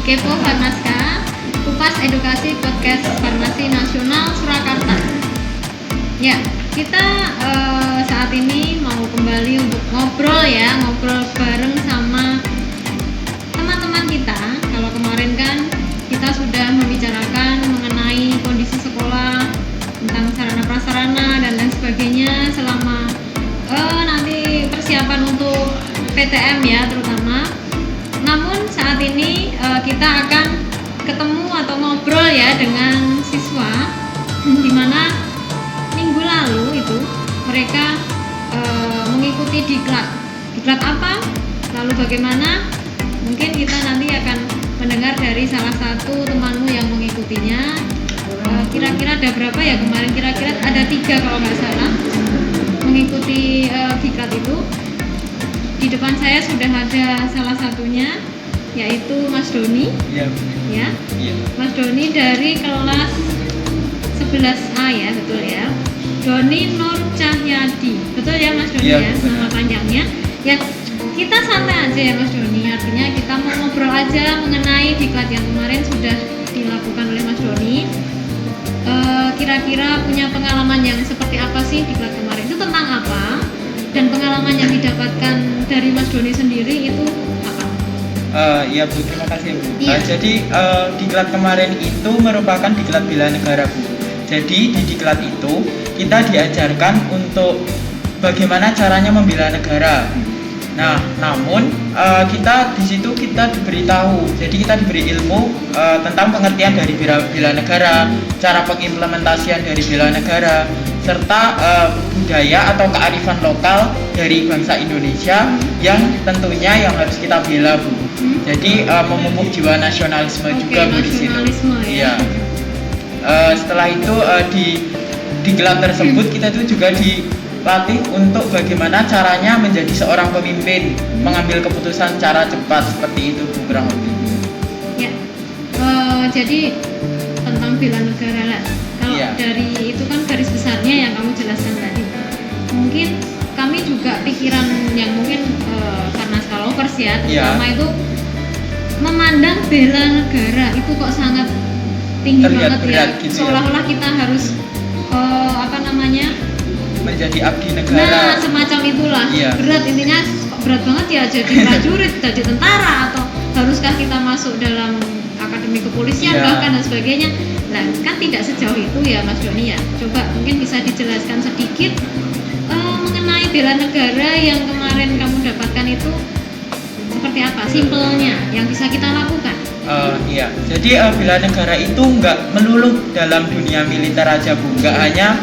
Kepo Farmaska, Kupas Edukasi Podcast Farmasi Nasional Surakarta. Ya, kita saat ini mau kembali untuk ngobrol bareng sama teman-teman kita. Kalau kemarin kan kita sudah membicarakan mengenai kondisi sekolah, tentang sarana prasarana dan lain sebagainya selama nanti persiapan untuk PTM ya terutama. Namun saat ini kita akan ketemu atau ngobrol ya dengan siswa di mana minggu lalu itu mereka mengikuti diklat apa, lalu bagaimana, mungkin kita nanti akan mendengar dari salah satu temanmu yang mengikutinya. Kira-kira ada berapa ya kemarin, kira-kira ada 3 kalau nggak salah mengikuti diklat itu. Di depan saya sudah ada salah satunya, yaitu Mas Doni. Iya. Ya. Mas Doni dari kelas 11A ya, betul ya. Doni Nur Cahyadi. Betul ya Mas Doni ya, nama panjangnya. Ya, kita santai aja ya Mas Doni. Artinya kita mau ngobrol aja mengenai diklat yang kemarin sudah dilakukan oleh Mas Doni. Kira-kira punya pengalaman yang seperti apa sih diklat kemarin? Itu tentang apa? Dan pengalaman yang didapatkan dari Mas Doni sendiri itu apa? Ya Bu, terima kasih Bu. Iya. Jadi diklat kemarin itu merupakan diklat bela negara Bu. Jadi di diklat itu kita diajarkan untuk bagaimana caranya membela negara. Nah, namun kita di situ kita diberitahu, jadi kita diberi ilmu tentang pengertian dari bela negara, cara pengimplementasian dari bela negara, serta budaya atau kearifan lokal dari bangsa Indonesia yang tentunya yang harus kita bela Bu. Jadi memupuk jiwa nasionalisme juga Bu di situ. Ya. Setelah itu di diklat tersebut kita itu juga dilatih untuk bagaimana caranya menjadi seorang pemimpin, mengambil keputusan secara cepat, seperti itu Bu kurang lebih. Ya, jadi tentang bela negara lah. Kalau dari itu kan garis besarnya yang kamu jelaskan tadi. Mungkin kami juga pikiran yang mungkin karena skalopers ya, terutama itu memandang bela negara itu kok sangat tinggi terlihat banget ya. Gitu seolah-olah kita harus menjadi abdi negara. Nah, semacam itulah. Berat, intinya kok berat banget ya jadi prajurit, jadi tentara, atau haruskah kita masuk dalam akademi kepolisian bahkan dan sebagainya. Nah, kan tidak sejauh itu ya Mas Doni ya. Coba mungkin bisa dijelaskan sedikit mengenai bela negara yang kemarin kamu dapatkan itu seperti apa simpelnya yang bisa kita lakukan. Iya, jadi bela negara itu nggak melulu dalam dunia militer aja Bu, nggak hanya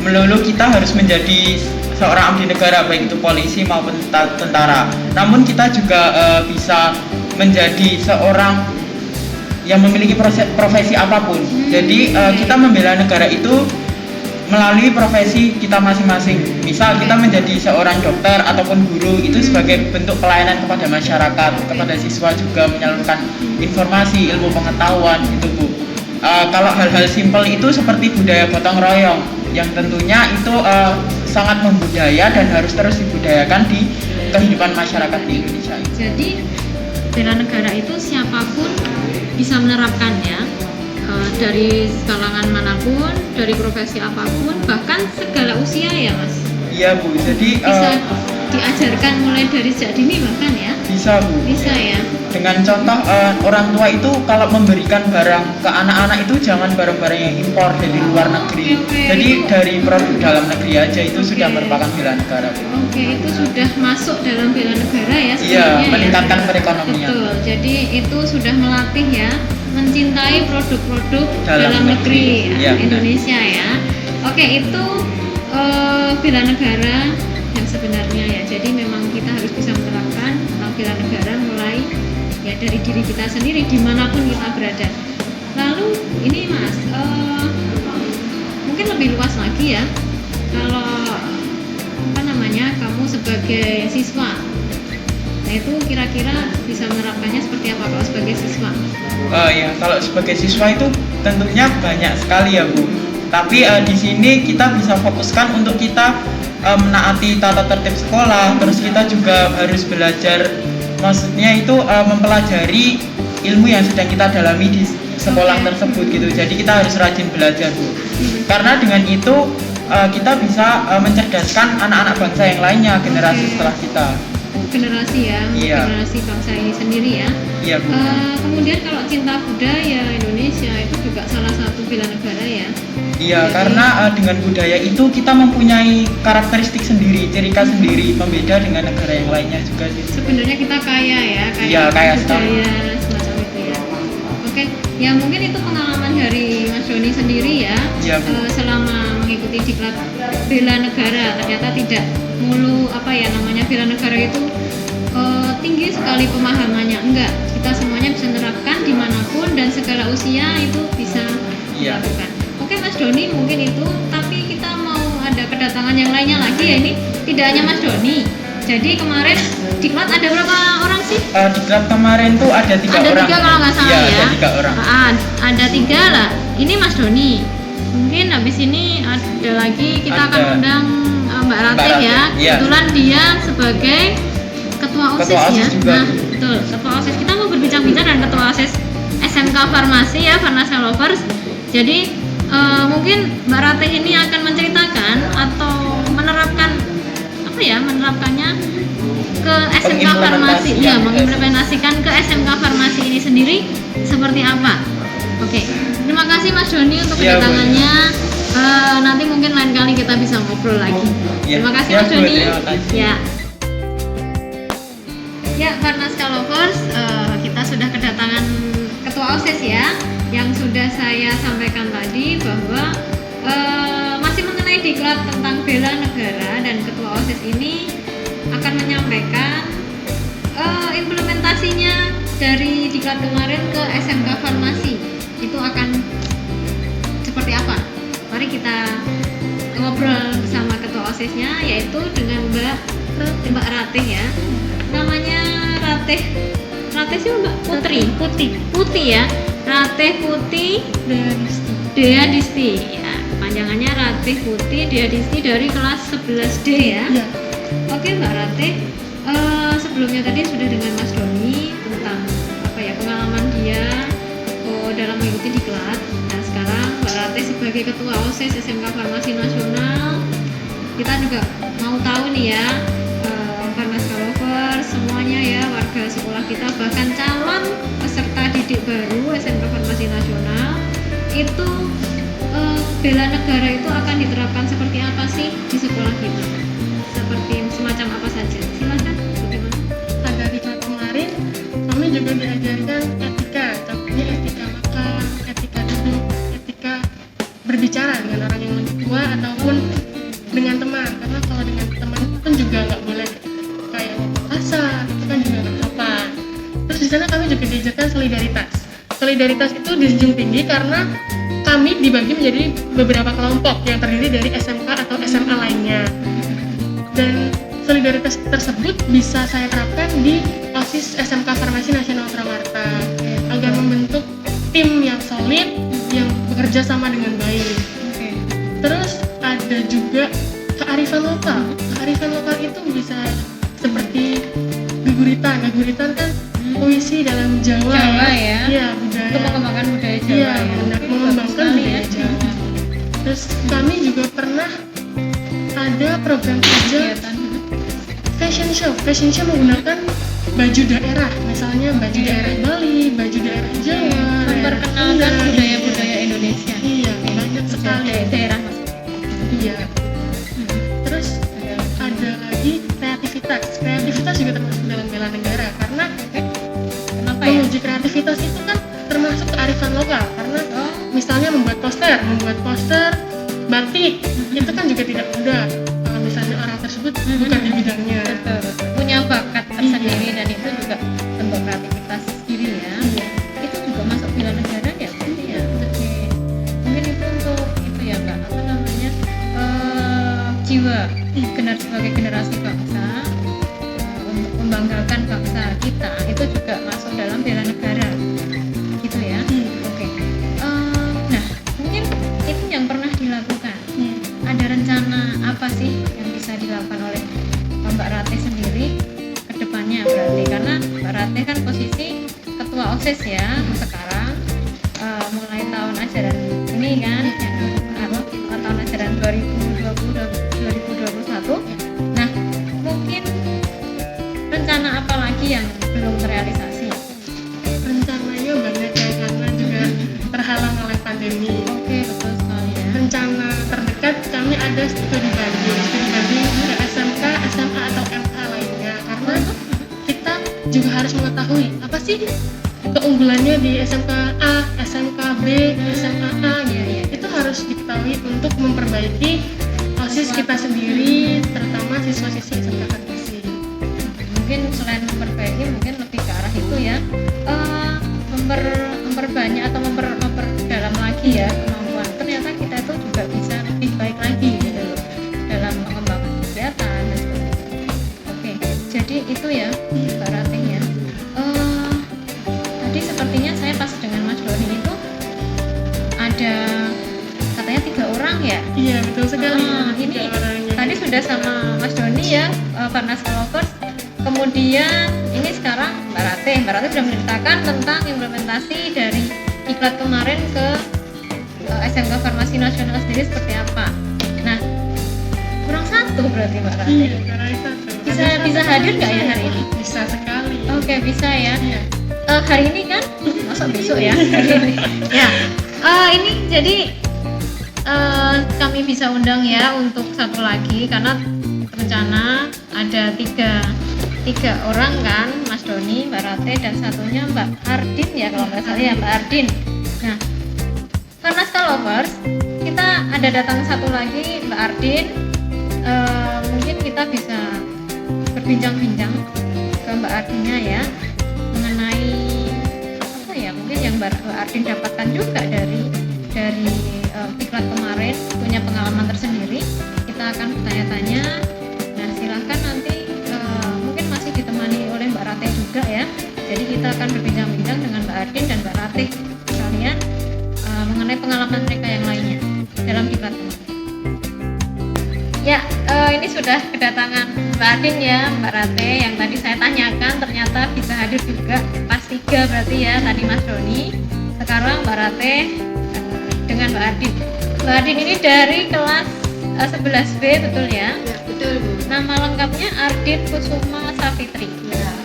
melulu kita harus menjadi seorang abdi negara baik itu polisi maupun tentara. Namun kita juga bisa menjadi seorang yang memiliki profesi apapun. Jadi kita membela negara itu melalui profesi kita masing-masing. Misal kita menjadi seorang dokter ataupun guru, itu sebagai bentuk pelayanan kepada masyarakat, kepada siswa juga menyalurkan informasi, ilmu pengetahuan itu Bu. Kalau hal-hal simpel itu seperti budaya gotong royong yang tentunya itu sangat membudaya dan harus terus dibudayakan di kehidupan masyarakat di Indonesia. Jadi bela negara itu siapapun bisa menerapkannya, dari kalangan manapun, dari profesi apapun, bahkan segala usia ya Mas. Iya Bu, jadi bisa diajarkan mulai dari sejak dini bahkan ya. Bisa Bu. Bisa ya. Dengan contoh orang tua itu kalau memberikan barang ke anak-anak itu jangan barang-barang yang impor dari luar negeri. Jadi dari produk dalam negeri aja itu sudah merupakan bela negara. Itu sudah masuk dalam bela negara ya sebenarnya. Iya, meningkatkan perekonomian. Betul. Jadi itu sudah melatih ya mencintai produk-produk dalam negeri Indonesia ya. Itu bela negara yang sebenarnya ya. Jadi memang kita harus bisa menerapkan bela negara mulai ya dari diri kita sendiri dimanapun kita berada. Lalu ini Mas, mungkin lebih luas lagi ya. Kalau kamu sebagai siswa, nah itu kira-kira bisa menerapkannya seperti apa kalau sebagai siswa? Ya kalau sebagai siswa itu tentunya banyak sekali ya Bu. Tapi di sini kita bisa fokuskan untuk kita menaati tata tertib sekolah, terus kita juga harus belajar, maksudnya itu mempelajari ilmu yang sedang kita dalami di sekolah tersebut gitu. Jadi kita harus rajin belajar, Bu. Karena dengan itu kita bisa mencerdaskan anak-anak bangsa yang lainnya, generasi setelah kita. Generasi ya, Iya. generasi bangsa ini sendiri ya. Iya, Bu. Kemudian kalau cinta budaya Indonesia itu juga salah satu bela negara ya. Iya, Jadi- karena dengan budaya itu kita mempunyai karakteristik sendiri, ciri khas sendiri, pembeda dengan negara yang lainnya juga sih. Sebenarnya kita kaya ya, Iya, kaya sekali. budaya semacam itu ya. Oke, ya mungkin itu pengalaman dari Mas Doni sendiri ya. Iya, Bu. Selama mengikuti diklat bela negara, ternyata tidak mulu apa ya namanya bela negara itu tinggi sekali pemahamannya. Enggak, kita semuanya bisa menerapkan dimanapun dan segala usia itu bisa Iya. dilakukan. Oke Mas Doni mungkin itu, tapi kita mau ada kedatangan yang lainnya lagi ya, ini tidak hanya Mas Doni. Jadi kemarin diklat ada berapa orang sih? Diklat kemarin tuh ada 3 Ada orang. 3 kalau nggak salah Iya, ya. ada 3 orang. Ada 3 lah. Ini Mas Doni. Mungkin habis ini ada lagi kita akan Ada. undang Mbak Ratih Ratih, ya. iya. Kebetulan dia sebagai ketua OSIS Ketua OSIS ya. juga. Nah, betul. Ketua OSIS, kita mau berbincang-bincang dengan ketua OSIS SMK Farmasi ya, Farmasi Lovers. Jadi mungkin Mbak Ratih ini akan menceritakan atau menerapkan apa ya, menerapkannya ke SMK Farmasi ya, mengimplementasikan ke SMK Farmasi ini sendiri seperti apa. Oke, terima kasih Mas Doni untuk Iya, kedatangannya. Nanti mungkin lain kali kita bisa ngobrol lagi. Iya. Terima kasih Iya, Mas Bu, Doni. terima kasih. Ya. Ya, Farnaska Lovers, kita sudah kedatangan Ketua OSIS ya, yang sudah saya sampaikan tadi bahwa masih mengenai diklat tentang bela negara, dan Ketua OSIS ini akan menyampaikan implementasinya dari diklat kemarin ke SMK Farmasi. Itu akan seperti apa? Mari kita ngobrol bersama Ketua OSISnya, yaitu dengan Mbak Ratih ya. Namanya Ratih sih Mbak Putih ya. Ratih Putih Dea Disti ya, panjangannya Ratih Putih Dea Disti dari kelas 11D ya. Iya. Oke Mbak Ratih, sebelumnya tadi sudah dengan Mas Doni tentang apa ya pengalaman dia dalam mengikuti diklat. Nah sekarang Mbak Ratih sebagai Ketua OSIS SMK Farmasi Nasional, kita juga mau tahu nih ya, Farmaska Lovers semuanya ya, warga sekolah kita, bahkan calon peserta didik baru SMK Farmasi Nasional itu bela negara itu akan diterapkan seperti apa sih di sekolah kita? Seperti semacam apa saja? Silakan. Bagaimana? Pada diklat kemarin kami juga diajarkan etika, contohnya etika makan, etika duduk, etika berbicara dengan orang yang lebih tua ataupun dengan teman, karena kalau dengan teman itu kan juga nggak boleh kayak ngomong kasar, itu kan juga nggak sopan. Terus di sana kami juga diajarkan solidaritas. Solidaritas itu dijunjung tinggi karena kami dibagi menjadi beberapa kelompok yang terdiri dari SMK atau SMA lainnya. Dan solidaritas tersebut bisa saya terapkan di OSIS SMK Farmasi Nasional Surakarta agar membentuk tim yang solid, yang bekerja sama dengan baik. Oke. Terus ada juga kearifan lokal. Kearifan lokal itu bisa seperti guguritan. Guguritan kan puisi dalam Jawa. Jawa ya. Iya, budaya. Untuk mengembangkan budaya Jawa Iya, ya. benar, Bagus mengembangkan sekali budaya Jawa. Terus kami juga pernah ada program kerja Kegiatan. fashion show. Fashion show menggunakan baju daerah, misalnya baju daerah Bali, baju daerah Jawa, Memperkenalkan daerah Sunda. budaya-budaya Indonesia. Iya, banyak sekali. Daerah. Iya. Terus ada lagi kreativitas. Kreativitas juga termasuk dalam bela negara karena Kenapa ya? menguji kreativitas itu kan termasuk kearifan lokal, karena Oh, misalnya membuat poster batik itu kan juga tidak mudah kalau misalnya orang tersebut bukan di bidangnya. betul. Punya bakat tersendiri dan itu juga bentuk kreativitas sendiri ya. Iya. Itu juga masuk bela negara ya, berarti ya. Oke. Mungkin itu untuk itu ya Mbak, apa namanya? Jiwa sebagai generasi bangsa, untuk membanggakan bangsa kita, itu juga masuk dalam bela negara. Gitu ya. Oke. Nah, mungkin itu yang pernah dilakukan. Ada rencana apa sih yang bisa dilakukan oleh Mbak Ratih sendiri ke depannya berarti, karena Mbak Ratih kan posisi Ketua OSIS ya sekarang mulai tahun ajaran ini kan tahun ajaran 2020-2021. Nah, mungkin rencana apa lagi yang belum terrealisasi? Rencananya banyak ya, karena juga terhalang oleh pandemi. Oke, betul sekali ya. Rencana terdekat kami ada studi banding ke SMK, SMA atau MA lainnya, karena kita juga harus mengetahui apa sih keunggulannya di SMK A, SMK B, SMA A gitu. Itu harus diketahui untuk memperbaiki OSIS kita sendiri, terutama siswa-siswi SMK Farmasi. Mungkin selain memperbaiki, mungkin lebih ke arah itu ya, memperbanyak atau memperdalam lagi ya kemampuan. Ternyata kita itu juga bisa lebih baik lagi gitu loh dalam mengembangkan kegiatan dan sebagainya. Oke, jadi itu ya Mbak Ratih ya. Tadi sepertinya saya pas dengan Mas Doni itu ada katanya 3 orang ya. Iya, betul sekali. Ini tadi sudah sama Mas Doni ya, Farnas Lovers. Kemudian ini sekarang Mbak Ratih sudah menceritakan tentang implementasi dari iklan kemarin ke SMK Farmasi Nasional sendiri seperti apa. Nah, kurang satu berarti Mbak Ratih. Iya, kurang satu. Bisa hadir nggak ya hari ini? Bisa sekali. Oke, bisa ya. Iya. Hari ini kan, masa besok ya? Ya, ini jadi kami bisa undang ya untuk satu lagi karena rencana ada tiga orang kan, Mas Doni, Mbak Ratih, dan satunya Mbak Ardin ya kalau nggak salah ya, Mbak Ardin. Nah, Farnas Lovers, kita ada datang satu lagi Mbak Ardin. Mungkin kita bisa berbincang-bincang ke Mbak Ardinnya ya mengenai apa ya, mungkin yang Mbak Ardin dapatkan juga dari iklan kemarin, punya pengalaman tersendiri. Kita akan bertanya-tanya. Nah, silahkan nanti mungkin masih ditemani oleh Mbak Ratih juga ya. Jadi kita akan berbincang-bincang dengan Mbak Ardin dan Mbak Ratih sekalian mengenai pengalaman mereka yang lainnya dalam iklan kemarin. Ya, ini sudah kedatangan Mbak Ardin ya, Mbak Ratih yang tadi saya tanyakan ternyata bisa hadir juga pas 3 berarti ya, tadi Mas Doni. Sekarang Mbak Ratih dengan Mbak Ardin. Mbak Ardin ini dari kelas 11B betul ya? Ya, betul Bu. Nama lengkapnya Ardin Kusuma Safitri.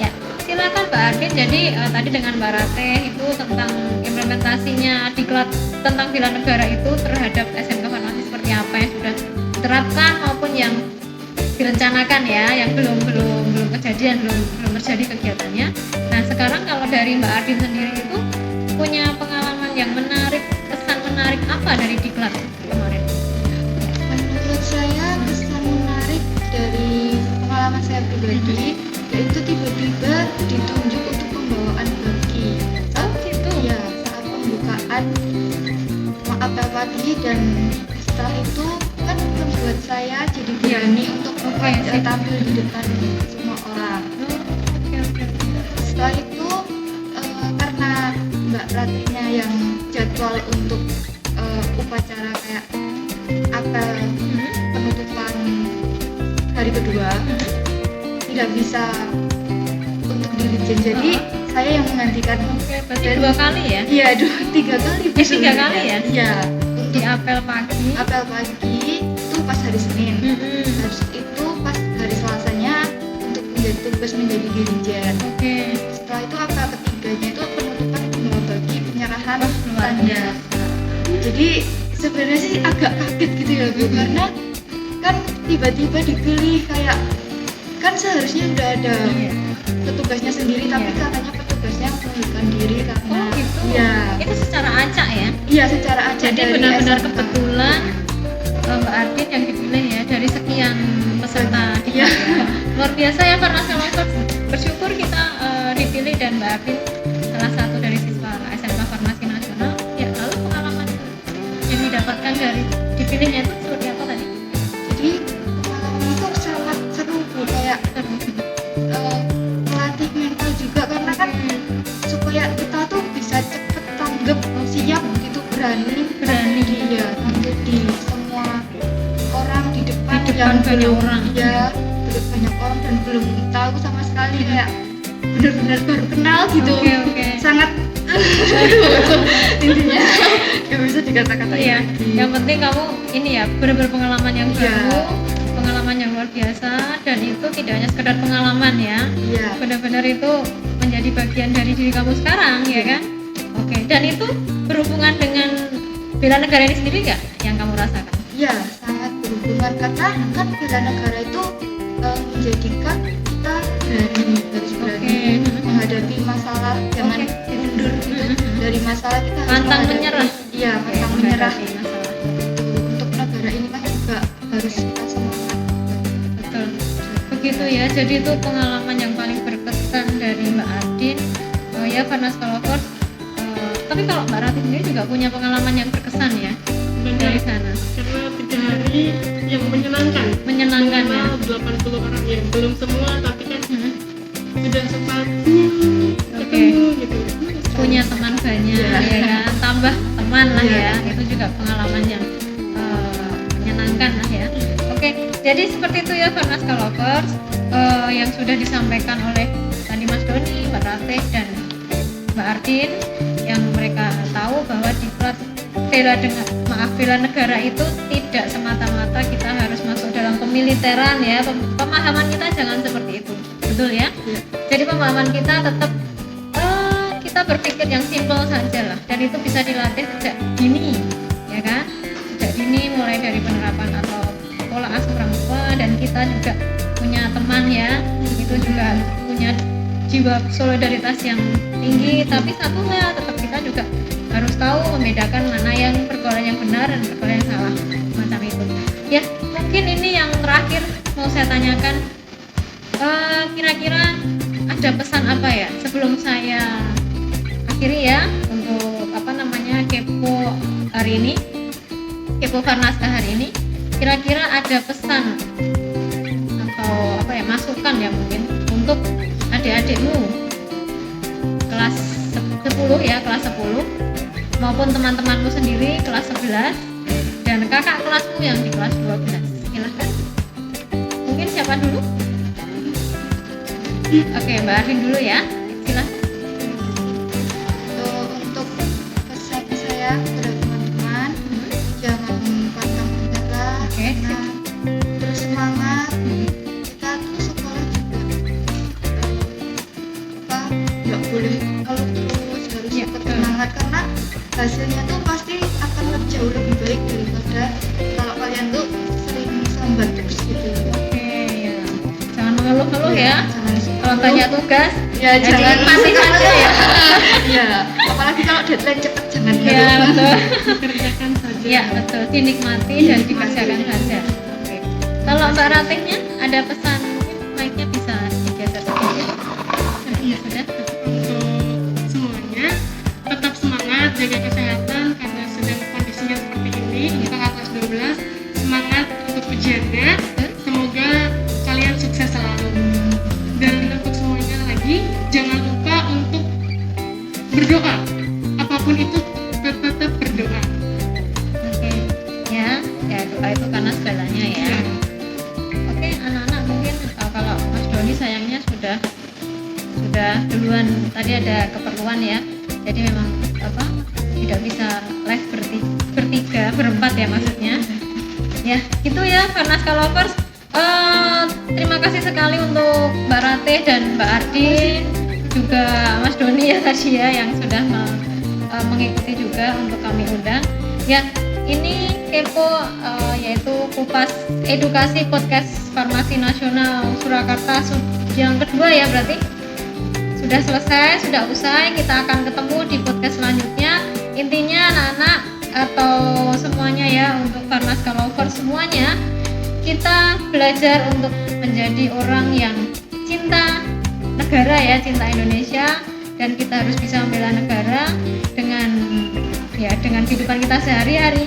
Ya. Silakan Mbak Ardin. Jadi tadi dengan Mbak Ratih itu tentang implementasinya diklat tentang bela negara itu terhadap SMK Farmasi seperti apa yang sudah diterapkan maupun yang direncanakan ya, yang belum kejadian, belum terjadi kegiatannya. Nah, sekarang kalau dari Mbak Ardin sendiri itu punya pengalaman yang menarik, kesan menarik apa dari diklat kemarin? Menurut saya kesan menarik dari pengalaman saya pribadi yaitu tiba-tiba ditunjuk untuk pembawaan baki. Oh gitu. Ya, saat pembukaan apel pagi, dan setelah itu kan membuat saya jadi berani untuk tampil di depan semua orang. Oke. Setelah itu karena Mbak Ratihnya yang jadwal untuk upacara kayak apel penutupan hari kedua tidak bisa untuk dirjen, jadi saya yang menggantikan. Oke, berarti 2 kali ya? Iya, 3 kali. 3 kali ya? Iya, Di apel pagi. apel pagi itu pas hari Senin. Habis itu pas hari Selasanya untuk tugas menjadi dirjen. Oke. Setelah itu apel ketiganya itu penutupan pembawa bagi penyerahan luar tanda. Jadi sebenarnya sih agak kaget gitu ya Bu, karena kan tiba-tiba dipilih, kayak kan seharusnya udah ada petugasnya sendiri, tapi katanya petugasnya mengundurkan diri karena Oh gitu. ya Itu secara acak ya? iya secara acak. Jadi dari benar-benar SMK. kebetulan Mbak Ardin yang dipilih ya dari sekian peserta Iya. diklat ya. Luar biasa ya Farnas Lovers. Bersyukur kita dipilih dan Mbak Ardin salah satu dari siswa SMK Farmasi Nasional. Ya, lalu pengalaman yang didapatkan dari dipilihnya itu seperti apa tadi? Jadi pengalaman itu sangat seru Bu, kayak melatih mental juga, karena kan supaya kita tuh bisa cepet tanggap, siap gitu, berani dia tampil di semua orang, di depan yang banyak belum, orang. ya banyak orang dan belum tahu sama sekali, kayak benar-benar baru kenal gitu. Oke. Sangat intinya nggak bisa dikata-katain Iya, lagi. yang penting kamu ini ya benar-benar pengalaman yang Iya. baru, pengalaman yang luar biasa, dan itu tidak hanya sekedar pengalaman ya, Iya. benar-benar itu menjadi bagian dari diri kamu sekarang ya kan? Oke, dan itu berhubungan dengan bela negara ini sendiri nggak yang kamu rasakan? Iya, sangat berhubungan karena kan bela negara itu menjadikan kita harus berani Oke. menghadapi masalah, jangan Oke. mundur gitu. Dari masalah kita harus Pantang menghadapi. menyerah. Iya, Oke, pantang menyerah. menghadapi masalah. Untuk negara ini kan juga harus kita semangat. Betul. Begitu ya. Jadi itu pengalaman yang paling berkesan dari Mbak Adin. Ya Farnas Lovers. Tapi kalau Mbak Ratih sendiri juga punya pengalaman yang berkesan ya Benar. dari sana. Karena 3 hari yang menyenangkan. Menyenangkan ya. Minimal 80 orang ya, belum semua tapi kan Hmm. sudah sempat Oke. ketemu gitu. Punya teman banyak Iya. ya kan, tambah teman lah Iya. ya, itu juga pengalaman yang menyenangkan lah ya. Oke, jadi seperti itu ya Farnas Lovers, yang sudah disampaikan oleh tadi Mas Doni, Mbak Ratih dan Mbak Ardin, yang mereka tahu bahwa di bela negara itu tidak semata-mata kita harus masuk dalam pemiliteran ya. Pemahaman kita jangan seperti itu, betul ya? Iya. Jadi pemahaman kita tetap kita berpikir yang simpel saja lah, dan itu bisa dilatih sejak dini ya kan, sejak dini mulai dari penerapan atau pola asuh orang tua, dan kita juga punya teman ya, itu juga punya jiwa solidaritas yang tinggi. Tapi satunya tetap kita juga harus tahu membedakan mana yang pergaulan yang benar dan pergaulan yang salah, macam itu ya. Mungkin ini yang terakhir mau saya tanyakan, kira-kira ada pesan apa ya sebelum saya akhiri ya untuk kepo hari ini, kepo Farnaska hari ini. Kira-kira ada pesan atau masukan ya mungkin untuk adik-adikmu kelas 10 ya, kelas 10 maupun teman-temanmu sendiri kelas 11 dan kakak kelasmu yang di kelas 12. Silahkan, mungkin siapa dulu? Oke, Mbak Arvin dulu ya, silahkan. Untuk pesan saya kepada teman-teman, jangan pantang menyerah, Oke. terus semangat. Kita tuh sekolah juga nggak boleh kalau terus harus Iya, tetap betul. semangat, karena hasilnya tuh pasti akan jauh lebih baik daripada kalau kalian tuh sering sambat terus gitu. Oke ya, jangan mengeluh-ngeluh ya. Jangan Kalau tanya tugas, ya jangan dinikmati saja ya. ya, apalagi kalau deadline cepet jangan Ya betul. Kerjakan saja. Ya betul, dinikmati dan dikerjakan saja. Oke. Kalau Mbak Ratihnya ada pesan, mungkin mic-nya bisa digeser sedikit. Iya. Sudah. Untuk semuanya tetap semangat, jaga kesehatan karena sedang kondisinya seperti ini. Kakak kelas 12 semangat untuk ujiannya, semoga kalian sukses selalu. Dan untuk semuanya lagi, jangan lupa untuk berdoa, apapun itu tetap berdoa. Oke. Ya doa itu karena segalanya ya. Oke, anak-anak mungkin kalau Mas Doni sayangnya sudah duluan, tadi ada keperluan ya, jadi memang tidak bisa live berempat ya maksudnya ya. Gitu ya Farnaska Lovers, terima kasih sekali untuk Mbak Ratih dan Mbak Ardin, juga Mas Doni ya tadi ya yang sudah mengikuti juga untuk kami undang ya. Ini kepo yaitu kupas edukasi podcast Farmasi Nasional Surakarta yang kedua ya, berarti sudah selesai, sudah usai. Kita akan ketemu di podcast selanjutnya. Intinya anak-anak atau semuanya ya, untuk Farnaska Lovers semuanya, kita belajar untuk menjadi orang yang cinta negara ya, cinta Indonesia, dan kita harus bisa membela negara dengan kehidupan kita sehari-hari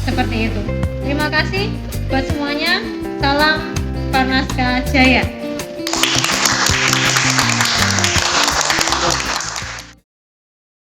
seperti itu. Terima kasih buat semuanya. Salam Farnaska Jaya.